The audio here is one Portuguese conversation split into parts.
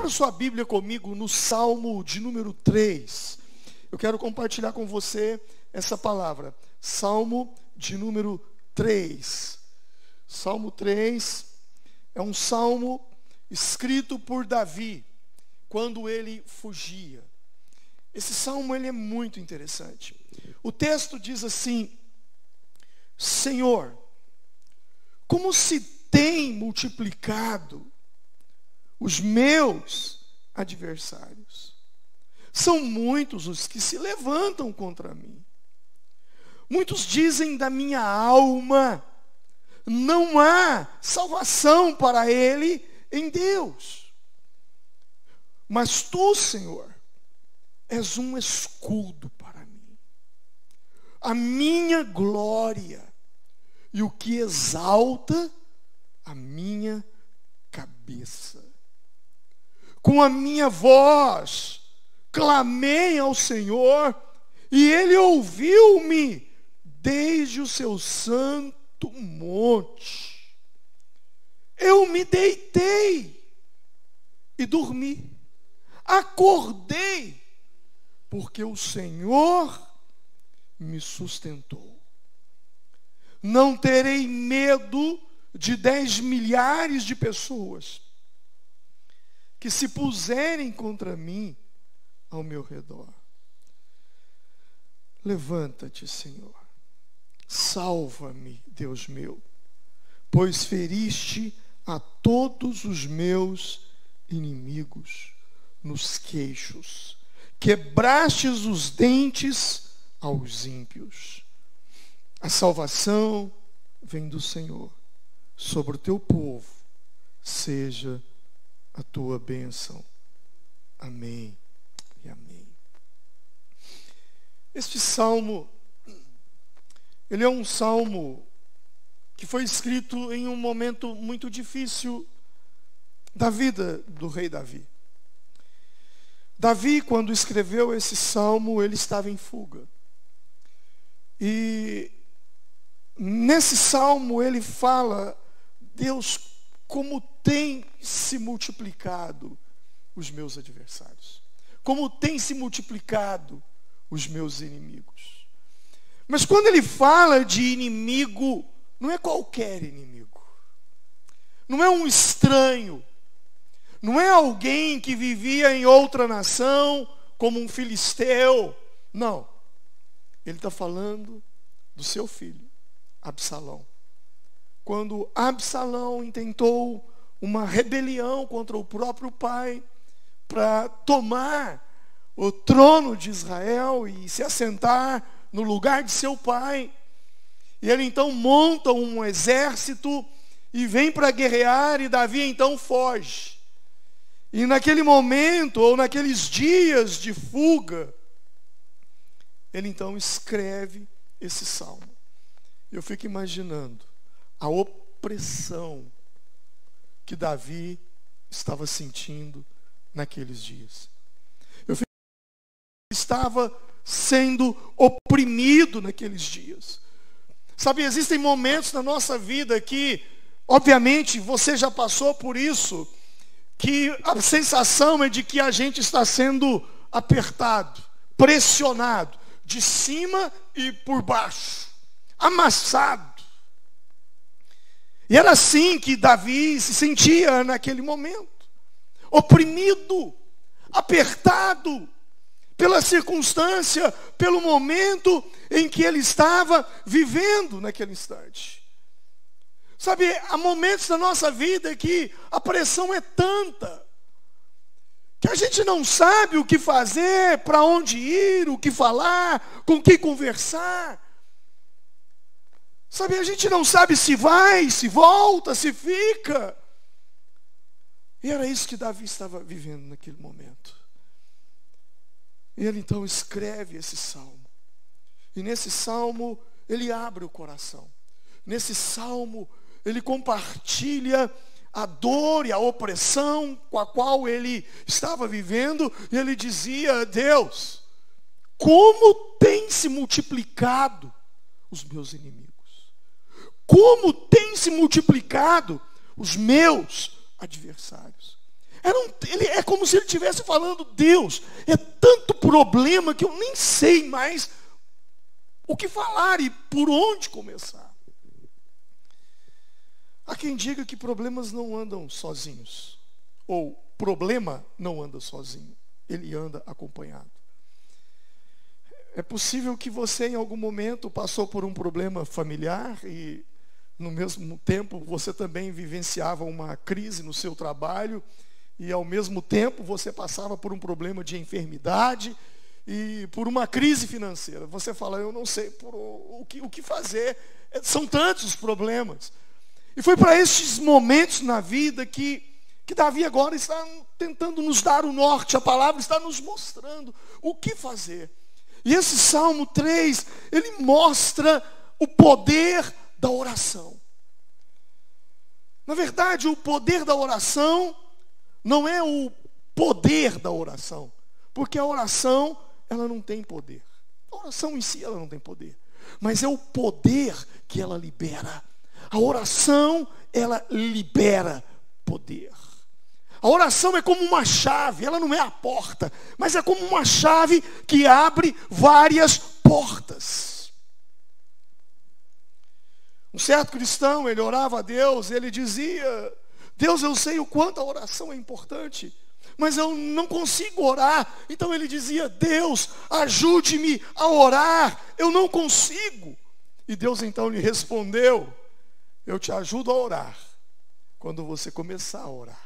Abra sua Bíblia comigo no Salmo de número 3. Eu quero compartilhar com você essa palavra. Salmo de número 3. Salmo 3 é um salmo escrito por Davi, quando ele fugia. Esse salmo ele é muito interessante. O texto diz assim: Senhor, como se tem multiplicado os meus adversários. São muitos os que se levantam contra mim. Muitos dizem da minha alma: não há salvação para ele em Deus. Mas tu, Senhor, és um escudo para mim, a minha glória e o que exalta a minha cabeça. Com a minha voz clamei ao Senhor, e Ele ouviu-me desde o seu santo monte. Eu me deitei e dormi. Acordei, porque o Senhor me sustentou. Não terei medo de 10 milhares de pessoas que se puserem contra mim ao meu redor. Levanta-te, Senhor. Salva-me, Deus meu, pois feriste a todos os meus inimigos nos queixos, quebrastes os dentes aos ímpios. A salvação vem do Senhor, sobre o teu povo seja a tua bênção. Amém e amém. Este salmo, ele é um salmo que foi escrito em um momento muito difícil da vida do rei Davi. Davi, quando escreveu esse salmo, ele estava em fuga. E nesse salmo ele fala: Deus, como tem se multiplicado os meus adversários, como tem se multiplicado os meus inimigos. Mas quando ele fala de inimigo, não é qualquer inimigo, não é um estranho, não é alguém que vivia em outra nação, como um filisteu. Não, ele está falando do seu filho, Absalão. Quando Absalão intentou uma rebelião contra o próprio pai, para tomar o trono de Israel e se assentar no lugar de seu pai, e ele então monta um exército e vem para guerrear, e Davi então foge. E naquele momento, ou naqueles dias de fuga, ele então escreve esse salmo. Eu fico imaginando a opressão que Davi estava sentindo naqueles dias. Eu estava sendo oprimido naqueles dias. Sabe, existem momentos na nossa vida que, obviamente, você já passou por isso, que a sensação é de que a gente está sendo apertado, pressionado, de cima e por baixo, amassado. E era assim que Davi se sentia naquele momento, oprimido, apertado pela circunstância, pelo momento em que ele estava vivendo naquele instante. Sabe, há momentos na nossa vida que a pressão é tanta, que a gente não sabe o que fazer, para onde ir, o que falar, com quem conversar. Sabe, a gente não sabe se vai, se volta, se fica. E era isso que Davi estava vivendo naquele momento. E ele então escreve esse salmo. E nesse salmo ele abre o coração. Nesse salmo ele compartilha a dor e a opressão com a qual ele estava vivendo. E ele dizia: Deus, como tem se multiplicado os meus inimigos. Como tem se multiplicado os meus adversários. É como se ele estivesse falando: Deus, é tanto problema que eu nem sei mais o que falar e por onde começar. Há quem diga que problemas não andam sozinhos, ou problema não anda sozinho, ele anda acompanhado. É possível que você em algum momento passou por um problema familiar e no mesmo tempo você também vivenciava uma crise no seu trabalho e ao mesmo tempo você passava por um problema de enfermidade e por uma crise financeira. Você fala: eu não sei o que fazer, são tantos os problemas. E foi para estes momentos na vida que Davi agora está tentando nos dar o norte. A palavra está nos mostrando o que fazer. E esse Salmo 3, ele mostra o poder da oração. Na verdade, o poder da oração não é o poder da oração, porque a oração, ela não tem poder. A oração em si, ela não tem poder, mas é o poder que ela libera. A oração, ela libera poder. A oração é como uma chave, ela não é a porta, mas é como uma chave que abre várias portas. Um certo cristão, ele orava a Deus, ele dizia: Deus, eu sei o quanto a oração é importante, mas eu não consigo orar. Então ele dizia: Deus, ajude-me a orar, eu não consigo. E Deus então lhe respondeu: eu te ajudo a orar quando você começar a orar.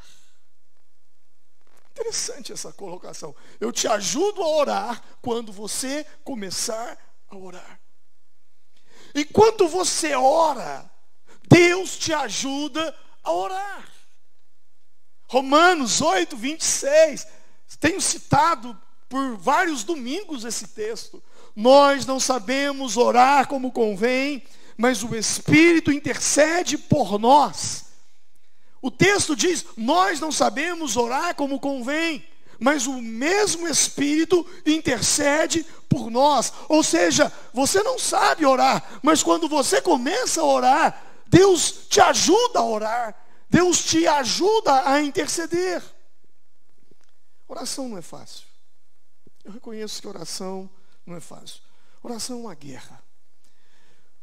Interessante essa colocação. Eu te ajudo a orar quando você começar a orar. Enquanto você ora, Deus te ajuda a orar. Romanos 8, 26. Tenho citado por vários domingos esse texto. Nós não sabemos orar como convém, mas o Espírito intercede por nós. O texto diz: nós não sabemos orar como convém, mas o mesmo Espírito intercede por nós. Ou seja, você não sabe orar, mas quando você começa a orar, Deus te ajuda a orar, Deus te ajuda a interceder. Oração não é fácil. Eu reconheço que oração não é fácil. Oração é uma guerra.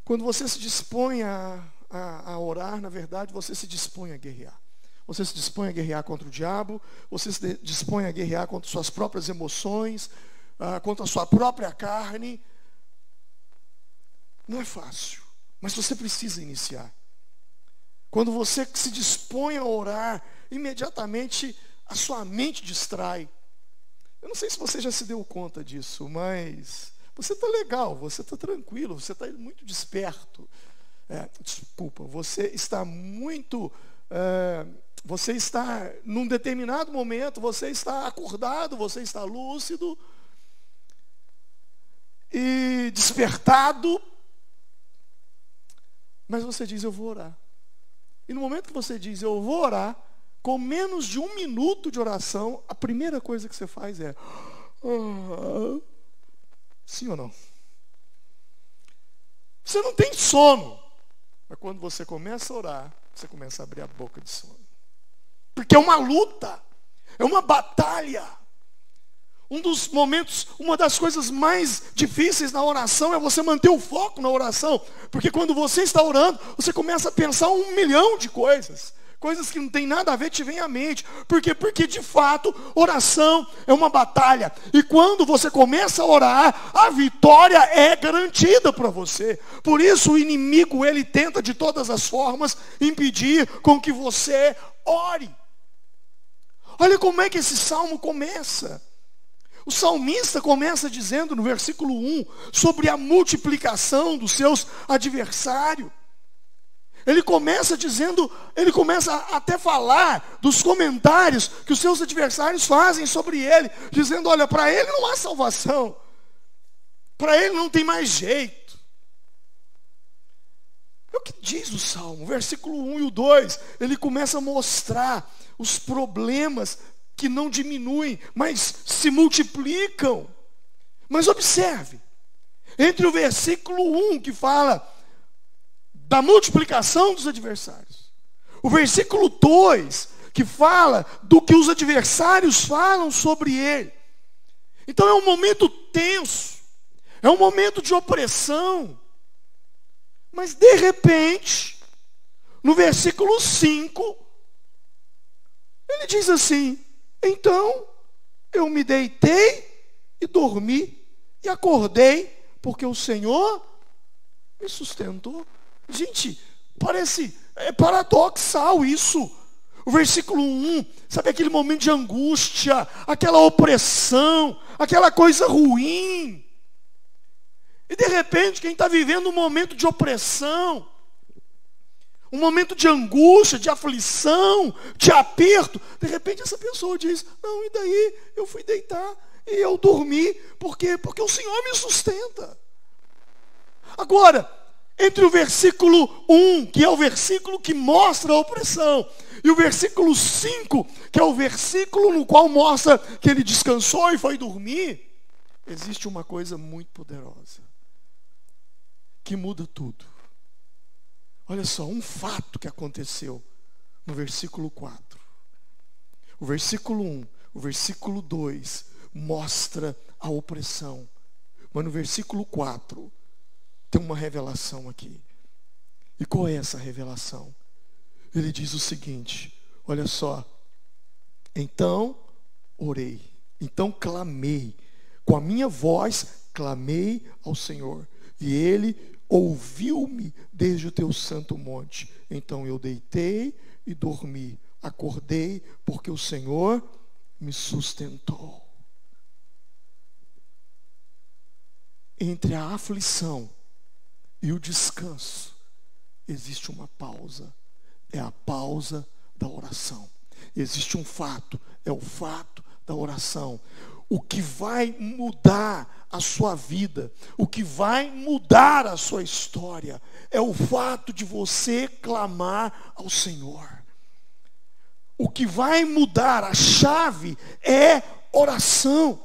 Quando você se dispõe a orar, na verdade, você se dispõe a guerrear. Você se dispõe a guerrear contra o diabo, você se dispõe a guerrear contra suas próprias emoções, contra a sua própria carne. Não é fácil, mas você precisa iniciar. Quando você se dispõe a orar, imediatamente a sua mente distrai. Eu não sei se você já se deu conta disso, mas você está legal, você está tranquilo, você está muito desperto. Você está muito... você está, num determinado momento, você está acordado, você está lúcido e despertado, mas você diz: eu vou orar. E no momento que você diz: eu vou orar, com menos de 1 minuto de oração, a primeira coisa que você faz é: sim ou não? Você não tem sono, mas quando você começa a orar, você começa a abrir a boca de sono. Porque é uma luta, é uma batalha. Um dos momentos, uma das coisas mais difíceis na oração é você manter o foco na oração. Porque quando você está orando, você começa a pensar 1 milhão de coisas. Coisas que não tem nada a ver te vem à mente. Por quê? Porque de fato, oração é uma batalha. E quando você começa a orar, a vitória é garantida para você. Por isso o inimigo, ele tenta de todas as formas impedir com que você ore. Olha como é que esse salmo começa. O salmista começa dizendo no versículo 1 sobre a multiplicação dos seus adversários. Ele começa dizendo, ele começa a até falar dos comentários que os seus adversários fazem sobre ele, dizendo: olha, para ele não há salvação, para ele não tem mais jeito. É o que diz o salmo, versículo 1 e o 2, ele começa a mostrar os problemas que não diminuem, mas se multiplicam. Mas observe, entre o versículo 1 que fala da multiplicação dos adversários, o versículo 2 que fala do que os adversários falam sobre ele. Então é um momento tenso, é um momento de opressão. Mas de repente, no versículo 5, ele diz assim: então eu me deitei e dormi e acordei, porque o Senhor me sustentou. Gente, parece paradoxal isso. O versículo 1, sabe aquele momento de angústia, aquela opressão, aquela coisa ruim. E de repente, quem está vivendo um momento de opressão, um momento de angústia, de aflição, de aperto, de repente essa pessoa diz: não, e daí? Eu fui deitar e eu dormi, porque o Senhor me sustenta. Agora, entre o versículo 1, que é o versículo que mostra a opressão, e o versículo 5, que é o versículo no qual mostra que ele descansou e foi dormir, existe uma coisa muito poderosa, que muda tudo. Olha só, um fato que aconteceu no versículo 4. O versículo 1, o versículo 2 mostra a opressão. Mas no versículo 4 tem uma revelação aqui. E qual é essa revelação? Ele diz o seguinte, olha só: então orei, então clamei, com a minha voz clamei ao Senhor, e Ele ouviu-me desde o teu santo monte. Então eu deitei e dormi, acordei, porque o Senhor me sustentou. Entre a aflição e o descanso existe uma pausa. É a pausa da oração. Existe um fato, é o fato da oração. O que vai mudar a sua vida, o que vai mudar a sua história, é o fato de você clamar ao Senhor. O que vai mudar a chave é oração.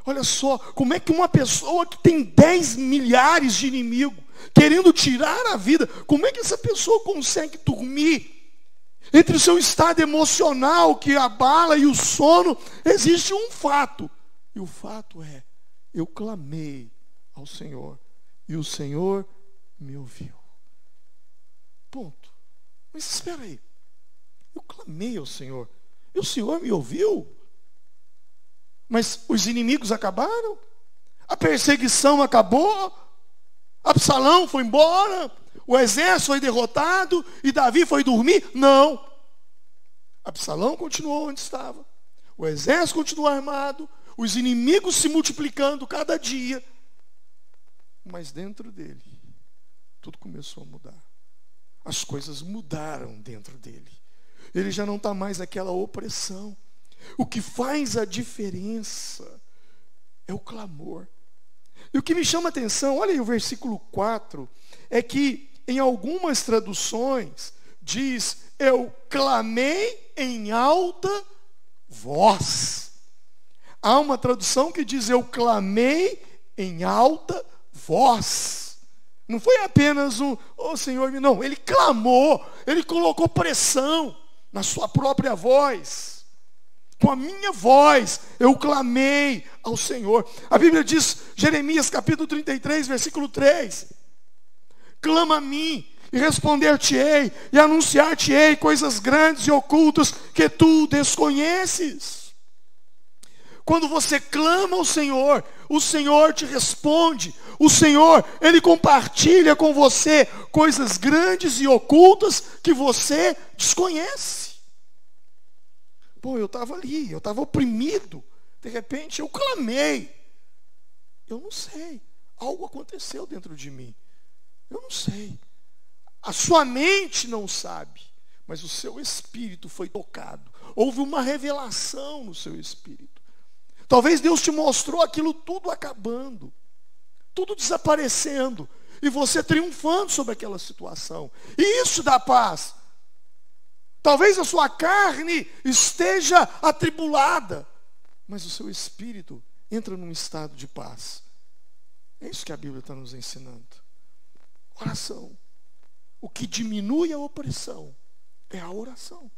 Olha só, como é que uma pessoa que tem 10 milhares de inimigos, querendo tirar a vida, como é que essa pessoa consegue dormir? Entre o seu estado emocional que abala e o sono, existe um fato. E o fato é: eu clamei ao Senhor e o Senhor me ouviu. Ponto. Mas espera aí. Eu clamei ao Senhor e o Senhor me ouviu? Mas os inimigos acabaram? A perseguição acabou? Absalão foi embora? O exército foi derrotado e Davi foi dormir? Não. Absalão continuou onde estava. O exército continuou armado. Os inimigos se multiplicando cada dia. Mas dentro dele, tudo começou a mudar. As coisas mudaram dentro dele. Ele já não está mais naquela opressão. O que faz a diferença é o clamor. E o que me chama a atenção, olha aí o versículo 4, é que em algumas traduções diz: eu clamei em alta voz. Há uma tradução que diz: eu clamei em alta voz. Não foi apenas oh Senhor, não. Ele clamou, ele colocou pressão na sua própria voz. Com a minha voz eu clamei ao Senhor. A Bíblia diz, Jeremias capítulo 33, versículo 3: clama a mim e responder-te-ei e anunciar-te-ei coisas grandes e ocultas que tu desconheces. Quando você clama ao Senhor, o Senhor te responde. O Senhor, Ele compartilha com você coisas grandes e ocultas que você desconhece. Pô, eu estava ali, eu estava oprimido. De repente eu clamei. Eu não sei. Algo aconteceu dentro de mim. Eu não sei. A sua mente não sabe. Mas o seu espírito foi tocado. Houve uma revelação no seu espírito. Talvez Deus te mostrou aquilo tudo acabando. Tudo desaparecendo. E você triunfando sobre aquela situação. E isso dá paz. Talvez a sua carne esteja atribulada, mas o seu espírito entra num estado de paz. É isso que a Bíblia está nos ensinando. Oração. O que diminui a opressão é a oração.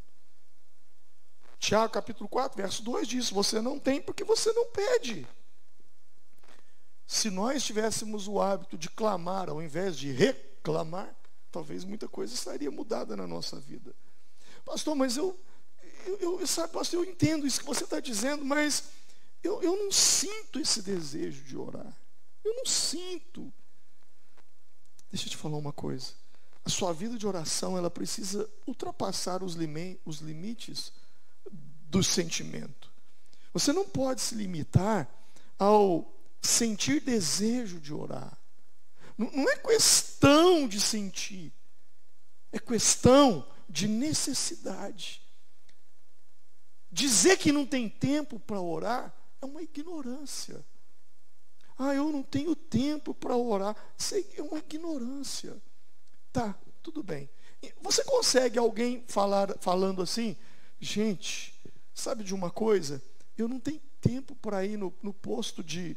Tiago capítulo 4, verso 2 diz: você não tem porque você não pede. Se nós tivéssemos o hábito de clamar ao invés de reclamar, talvez muita coisa estaria mudada na nossa vida. Pastor, mas sabe, pastor, eu entendo isso que você está dizendo, mas eu não sinto esse desejo de orar. Eu não sinto. Deixa eu te falar uma coisa. A sua vida de oração, ela precisa ultrapassar os limites do sentimento. Você não pode se limitar ao sentir desejo de orar. Não é questão de sentir. É questão de necessidade. Dizer que não tem tempo para orar é uma ignorância. Eu não tenho tempo para orar. Isso é uma ignorância. Tá, tudo bem. Você consegue alguém falando assim: gente, sabe de uma coisa? Eu não tenho tempo para ir no posto de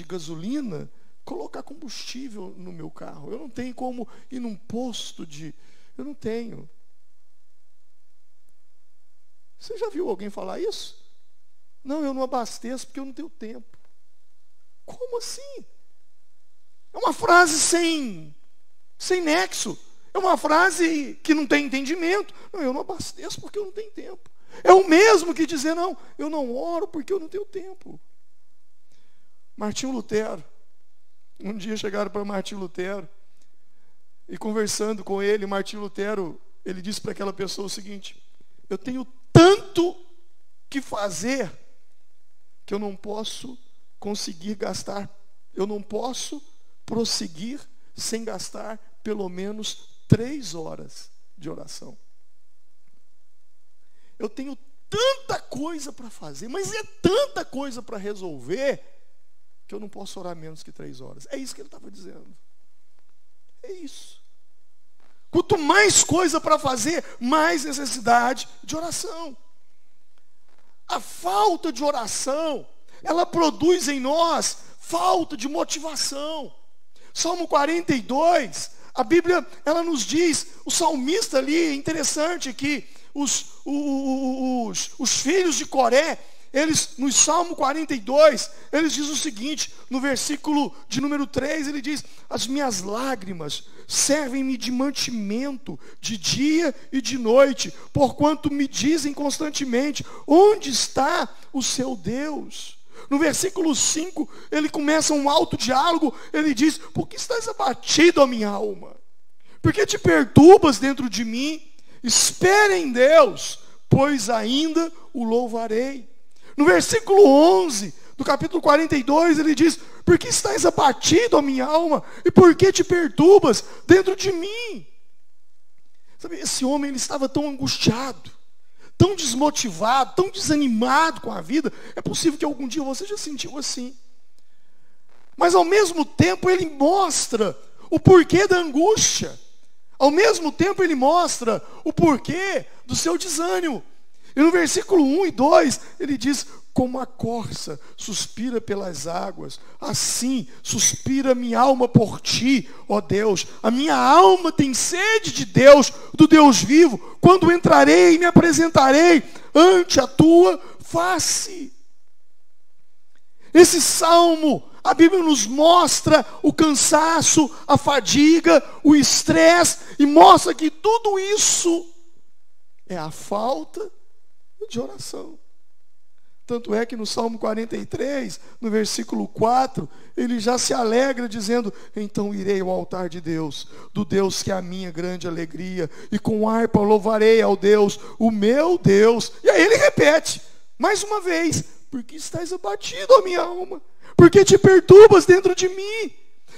gasolina colocar combustível no meu carro. Eu não tenho como ir num posto eu não tenho. Você já viu alguém falar isso? Não, eu não abasteço porque eu não tenho tempo. Como assim? É uma frase sem nexo. É uma frase que não tem entendimento. Não, eu não abasteço porque eu não tenho tempo. É o mesmo que dizer: não, eu não oro porque eu não tenho tempo. Martinho Lutero. Um dia chegaram para Martinho Lutero e, conversando com ele, Martinho Lutero, ele disse para aquela pessoa o seguinte: eu tenho tanto que fazer que eu não posso prosseguir sem gastar pelo menos 3 horas de oração. Eu tenho tanta coisa para fazer, mas é tanta coisa para resolver, que eu não posso orar menos que 3 horas. É isso que ele estava dizendo. É isso. Quanto mais coisa para fazer, mais necessidade de oração. A falta de oração, ela produz em nós falta de motivação. Salmo 42, a Bíblia, ela nos diz, o salmista ali, é interessante que os filhos de Coré, eles, no Salmo 42, eles dizem o seguinte, no versículo de número 3, ele diz: as minhas lágrimas servem-me de mantimento de dia e de noite, porquanto me dizem constantemente: onde está o seu Deus? No versículo 5, ele começa um alto diálogo, ele diz: por que estás abatido, a minha alma? Por que te perturbas dentro de mim? Espera em Deus, pois ainda o louvarei. No versículo 11 do capítulo 42, ele diz: por que estás abatido, a minha alma? E por que te perturbas dentro de mim? Sabe, esse homem, ele estava tão angustiado, tão desmotivado, tão desanimado com a vida. É possível que algum dia você já sentiu assim. Mas ao mesmo tempo ele mostra o porquê da angústia. Ao mesmo tempo ele mostra o porquê do seu desânimo. E no versículo 1 e 2, ele diz: como a corça suspira pelas águas, assim suspira minha alma por ti, ó Deus. A minha alma tem sede de Deus, do Deus vivo, quando entrarei e me apresentarei ante a tua face. Esse salmo, a Bíblia nos mostra o cansaço, a fadiga, o estresse, e mostra que tudo isso é a falta de oração. Tanto é que no Salmo 43, no versículo 4, ele já se alegra dizendo: então irei ao altar de Deus, do Deus que é a minha grande alegria, e com harpa louvarei ao Deus, o meu Deus. E aí ele repete, mais uma vez: porque estás abatido, ó minha alma? Porque te perturbas dentro de mim?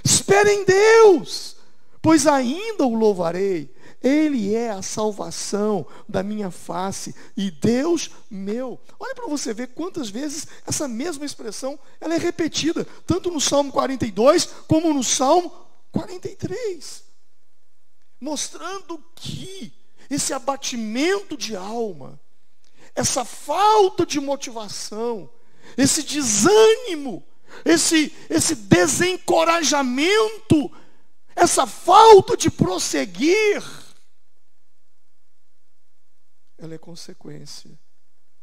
Espera em Deus, pois ainda o louvarei. Ele é a salvação da minha face e Deus meu. Olha para você ver quantas vezes essa mesma expressão ela é repetida, tanto no Salmo 42 como no Salmo 43. Mostrando que esse abatimento de alma, essa falta de motivação, esse desânimo, esse desencorajamento, essa falta de prosseguir, ela é consequência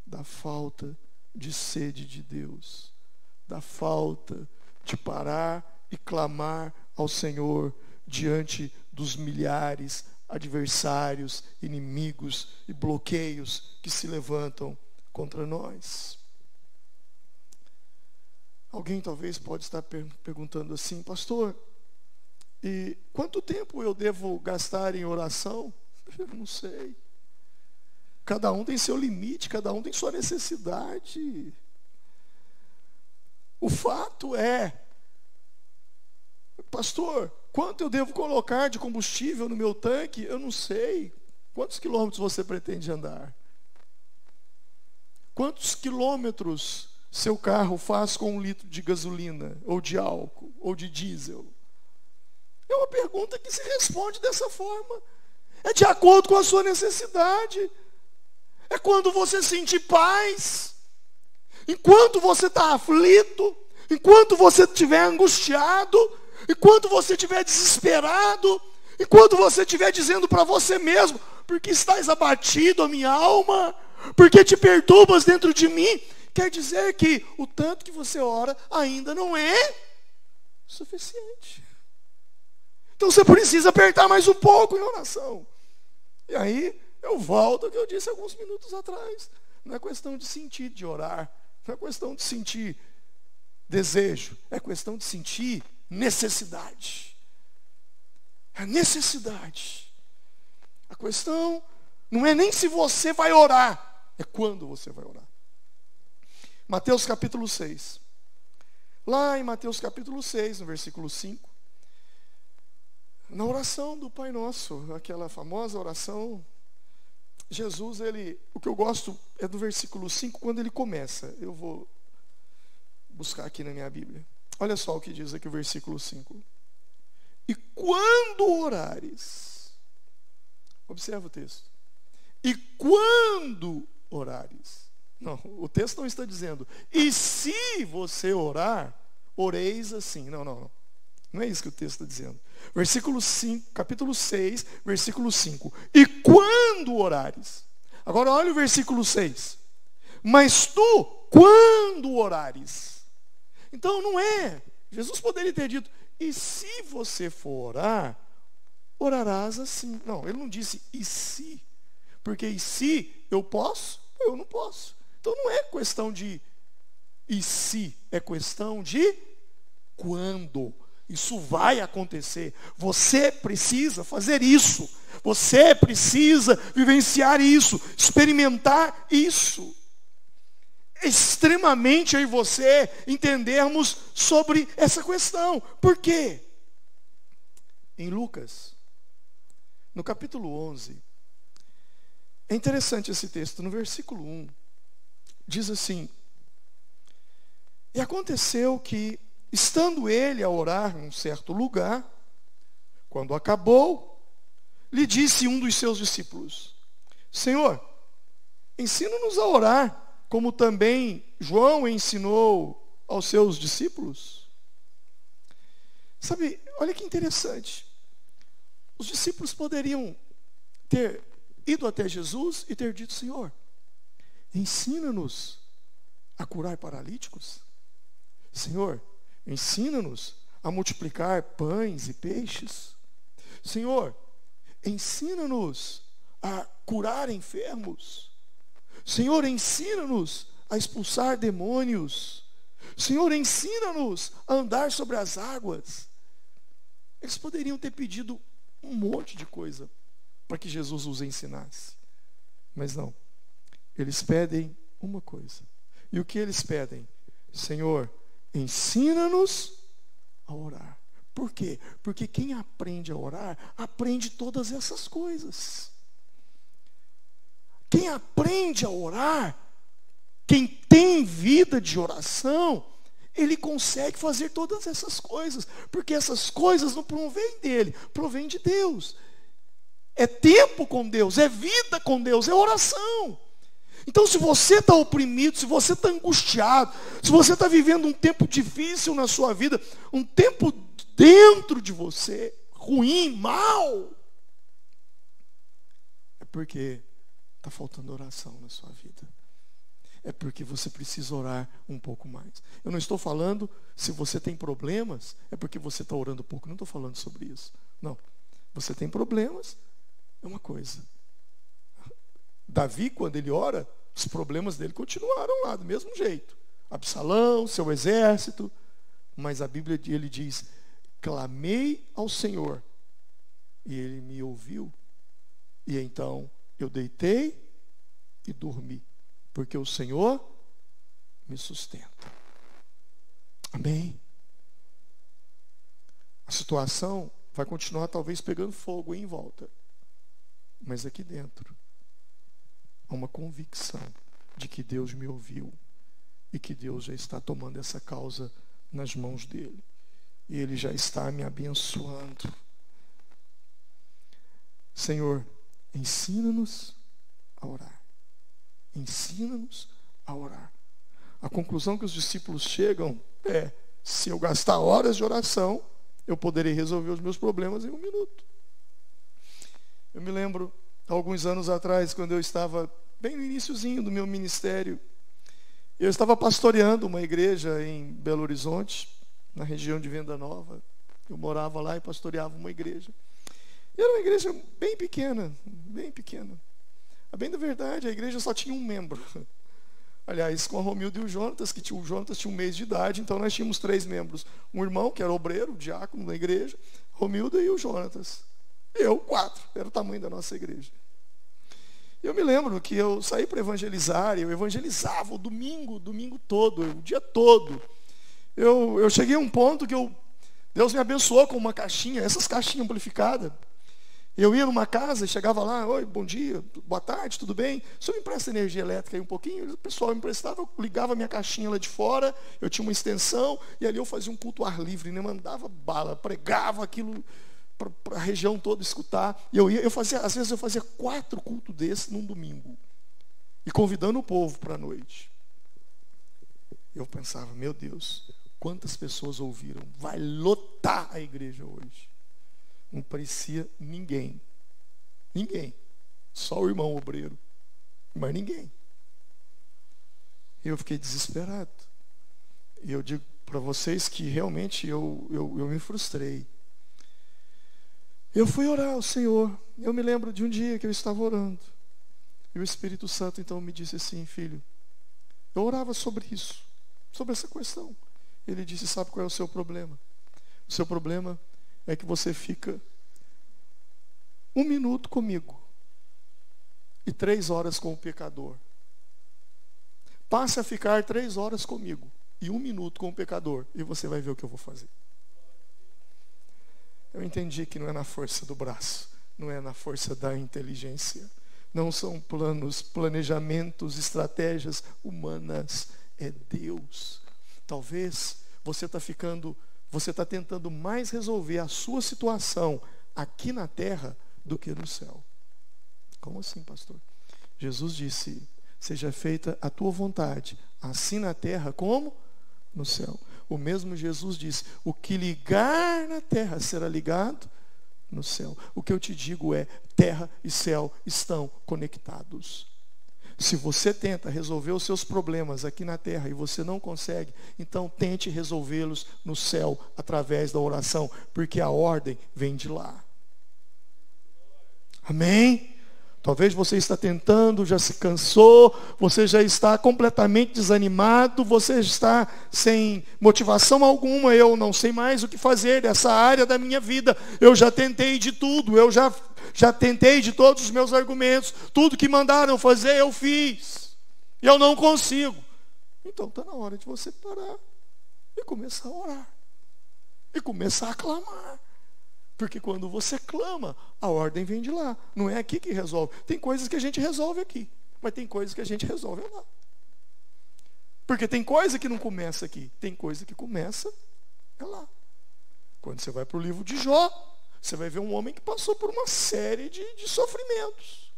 da falta de sede de Deus, da falta de parar e clamar ao Senhor diante dos milhares adversários, inimigos e bloqueios que se levantam contra nós. Alguém talvez pode estar perguntando assim: pastor, e quanto tempo eu devo gastar em oração? Eu não sei. Cada um tem seu limite, cada um tem sua necessidade. O fato é, pastor, quanto eu devo colocar de combustível no meu tanque? Eu não sei. Quantos quilômetros você pretende andar? Quantos quilômetros seu carro faz com 1 litro de gasolina, ou de álcool, ou de diesel? É uma pergunta que se responde dessa forma. É de acordo com a sua necessidade. É quando você sentir paz. Enquanto você está aflito, enquanto você estiver angustiado, enquanto você estiver desesperado, enquanto você estiver dizendo para você mesmo: porque estás abatido a minha alma, porque te perturbas dentro de mim, quer dizer que o tanto que você ora ainda não é suficiente. Então você precisa apertar mais um pouco em oração. E aí eu volto ao que eu disse alguns minutos atrás. Não é questão de sentir, de orar. Não é questão de sentir desejo. É questão de sentir necessidade. É necessidade. A questão não é nem se você vai orar, é quando você vai orar. Mateus capítulo 6. Lá em Mateus capítulo 6, no versículo 5. Na oração do Pai Nosso, aquela famosa oração, Jesus, o que eu gosto é do versículo 5, quando ele começa. Eu vou buscar aqui na minha Bíblia. Olha só o que diz aqui o versículo 5. E quando orares, observa o texto. E quando orares. Não, o texto não está dizendo, e se você orar, oreis assim. Não. Não é isso que o texto está dizendo. Versículo 5, capítulo 6, versículo 5. E quando orares. Agora olha o versículo 6. Mas tu, quando orares. Então não é. Jesus poderia ter dito, e se você for orar, orarás assim. Não, ele não disse e se. Porque e se eu posso, eu não posso. Então não é questão de e se, é questão de quando. Isso vai acontecer. Você precisa fazer isso. Você precisa vivenciar isso, experimentar isso. É extremamente eu e você entendermos sobre essa questão. Por quê? Em Lucas, no capítulo 11, é interessante esse texto. No versículo 1, diz assim: e aconteceu que, estando ele a orar num certo lugar, quando acabou, lhe disse um dos seus discípulos: Senhor, ensina-nos a orar, como também João ensinou aos seus discípulos. Sabe, olha que interessante. Os discípulos poderiam ter ido até Jesus e ter dito: Senhor, ensina-nos a curar paralíticos. Senhor, ensina-nos a multiplicar pães e peixes. Senhor, ensina-nos a curar enfermos. Senhor, ensina-nos a expulsar demônios. Senhor, ensina-nos a andar sobre as águas. Eles poderiam ter pedido um monte de coisa para que Jesus os ensinasse. Mas não. Eles pedem uma coisa. E o que eles pedem? Senhor, ensina-nos a orar. Por quê? Porque quem aprende a orar, aprende todas essas coisas. Quem aprende a orar, quem tem vida de oração, ele consegue fazer todas essas coisas. Porque essas coisas não provêm dele, provém de Deus. É tempo com Deus, é vida com Deus, é oração. Então, se você está oprimido, se você está angustiado, se você está vivendo um tempo difícil na sua vida, um tempo dentro de você, ruim, mal, é porque está faltando oração na sua vida. é porque você precisa orar um pouco mais. Eu não estou falando, se você tem problemas, é porque você está orando pouco. Não estou falando sobre isso. Não. Você tem problemas, é uma coisa. Davi, quando ele ora, os problemas dele continuaram lá, do mesmo jeito. Absalão, seu exército. Mas a Bíblia, ele diz, clamei ao Senhor, e ele me ouviu. E então eu deitei e dormi, porque o Senhor me sustenta. Amém? A situação vai continuar talvez pegando fogo em volta, mas aqui dentro há uma convicção de que Deus me ouviu e que Deus já está tomando essa causa nas mãos dele, e ele já está me abençoando. Senhor, ensina-nos a orar. Ensina-nos a orar. A conclusão que os discípulos chegam é: se eu gastar horas de oração, eu poderei resolver os meus problemas em 1 minuto. Eu me lembro, alguns anos atrás, quando eu estava bem no iniciozinho do meu ministério, eu estava pastoreando uma igreja em Belo Horizonte, na região de Venda Nova. Eu morava lá e pastoreava uma igreja. E era uma igreja bem pequena, bem pequena. A bem da verdade, a igreja só tinha um membro. Aliás, com a Romildo e o Jonatas, que o Jonatas tinha 1 mês de idade, então nós tínhamos 3 membros. Um irmão, que era obreiro, diácono da igreja, Romildo e o Jonatas. E eu, 4, era o tamanho da nossa igreja. Eu me lembro que eu saí para evangelizar, eu evangelizava o domingo todo, o dia todo. Eu cheguei a um ponto que Deus me abençoou com uma caixinha, essas caixinhas amplificadas. Eu ia numa casa e chegava lá: oi, bom dia, boa tarde, tudo bem? O senhor me empresta energia elétrica aí um pouquinho? O pessoal me emprestava, eu ligava a minha caixinha lá de fora, eu tinha uma extensão, e ali eu fazia um culto ao ar livre, né? Mandava bala, pregava aquilo para a região toda escutar. E às vezes eu fazia 4 cultos desses num domingo, e convidando o povo para a noite. Eu pensava: meu Deus, quantas pessoas ouviram? Vai lotar a igreja hoje. Não parecia ninguém. Ninguém. Só o irmão obreiro. Mas ninguém. Eu fiquei desesperado. E eu digo para vocês que realmente eu me frustrei. Eu fui orar ao Senhor. Eu me lembro de um dia que eu estava orando. E o Espírito Santo então me disse assim: filho, eu orava sobre isso, sobre essa questão. Ele disse: sabe qual é o seu problema? O seu problema é que você fica 1 minuto comigo e 3 horas com o pecador. Passe a ficar 3 horas comigo e 1 minuto com o pecador, e você vai ver o que eu vou fazer. Eu entendi que não é na força do braço, não é na força da inteligência, não são planos, planejamentos, estratégias humanas, é Deus. Talvez você está tentando mais resolver a sua situação aqui na terra do que no céu. Como assim, pastor? Jesus disse: seja feita a tua vontade, assim na terra como no céu. O mesmo Jesus disse: o que ligar na terra será ligado no céu. O que eu te digo é: terra e céu estão conectados. Se você tenta resolver os seus problemas aqui na terra e você não consegue, então tente resolvê-los no céu através da oração, porque a ordem vem de lá. Amém? Talvez você está tentando, já se cansou, você já está completamente desanimado, você está sem motivação alguma. Eu não sei mais o que fazer dessa área da minha vida. Eu já tentei de tudo, eu já tentei de todos os meus argumentos, tudo que mandaram fazer eu fiz, e eu não consigo. Então está na hora de você parar e começar a orar, e começar a clamar. Porque quando você clama, a ordem vem de lá. Não é aqui que resolve. Tem coisas que a gente resolve aqui, mas tem coisas que a gente resolve lá. Porque tem coisa que não começa aqui, tem coisa que começa lá. Quando você vai para o livro de Jó, você vai ver um homem que passou por uma série de sofrimentos.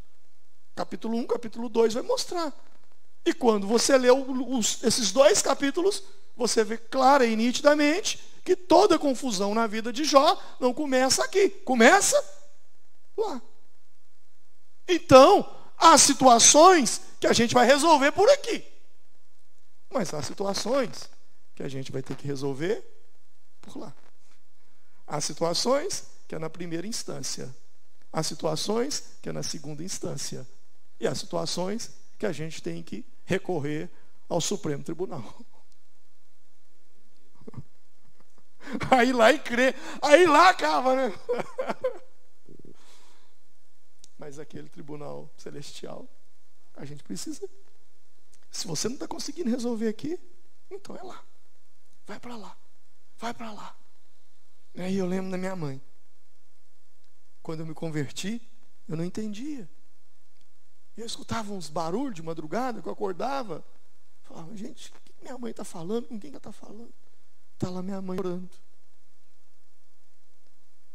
Capítulo 1, capítulo 2 vai mostrar. E quando você lê esses 2 capítulos, você vê clara e nitidamente que toda confusão na vida de Jó não começa aqui, começa lá. Então, há situações que a gente vai resolver por aqui. Mas há situações que a gente vai ter que resolver por lá. Há situações que é na primeira instância. Há situações que é na segunda instância. E há situações que a gente tem que recorrer ao Supremo Tribunal. Aí lá e crê. Aí lá acaba, né? Mas aquele tribunal celestial, a gente precisa. Se você não está conseguindo resolver aqui, então é lá. Vai para lá. Vai para lá. Aí eu lembro da minha mãe. Quando eu me converti, eu não entendia. Eu escutava uns barulhos de madrugada, que eu acordava. Falava, gente, o que minha mãe está falando? Com quem que ela está falando? Está lá minha mãe orando.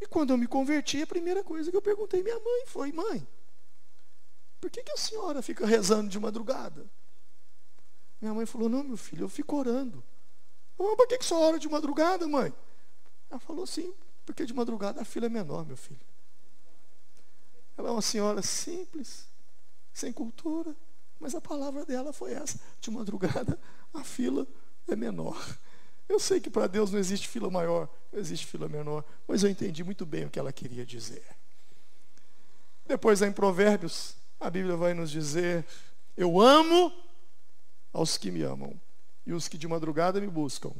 E quando eu me converti, a primeira coisa que eu perguntei à minha mãe foi, mãe, por que a senhora fica rezando de madrugada? Minha mãe falou, não, meu filho, eu fico orando. Eu falei, por que a senhora ora de madrugada, mãe? Ela falou assim, porque de madrugada a fila é menor, meu filho. Ela é uma senhora simples, sem cultura, mas a palavra dela foi essa. De madrugada a fila é menor. Eu sei que para Deus não existe fila maior, não existe fila menor, mas eu entendi muito bem o que ela queria dizer. Depois, em Provérbios, a Bíblia vai nos dizer, eu amo aos que me amam, e os que de madrugada me buscam,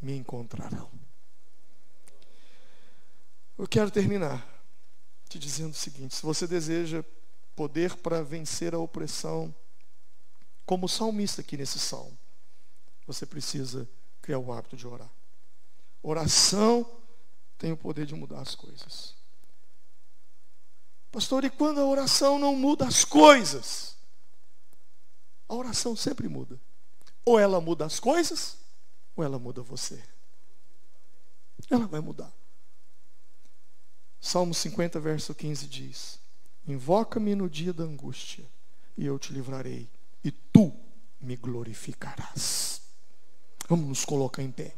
me encontrarão. Eu quero terminar te dizendo o seguinte, se você deseja poder para vencer a opressão, como o salmista aqui nesse salmo, você precisa criar o hábito de orar. Oração tem o poder de mudar as coisas. Pastor, e quando a oração não muda as coisas? A oração sempre muda. Ou ela muda as coisas, ou ela muda você. Ela vai mudar. Salmo 50, verso 15 diz, invoca-me no dia da angústia, e eu te livrarei, e tu me glorificarás. Vamos nos colocar em pé.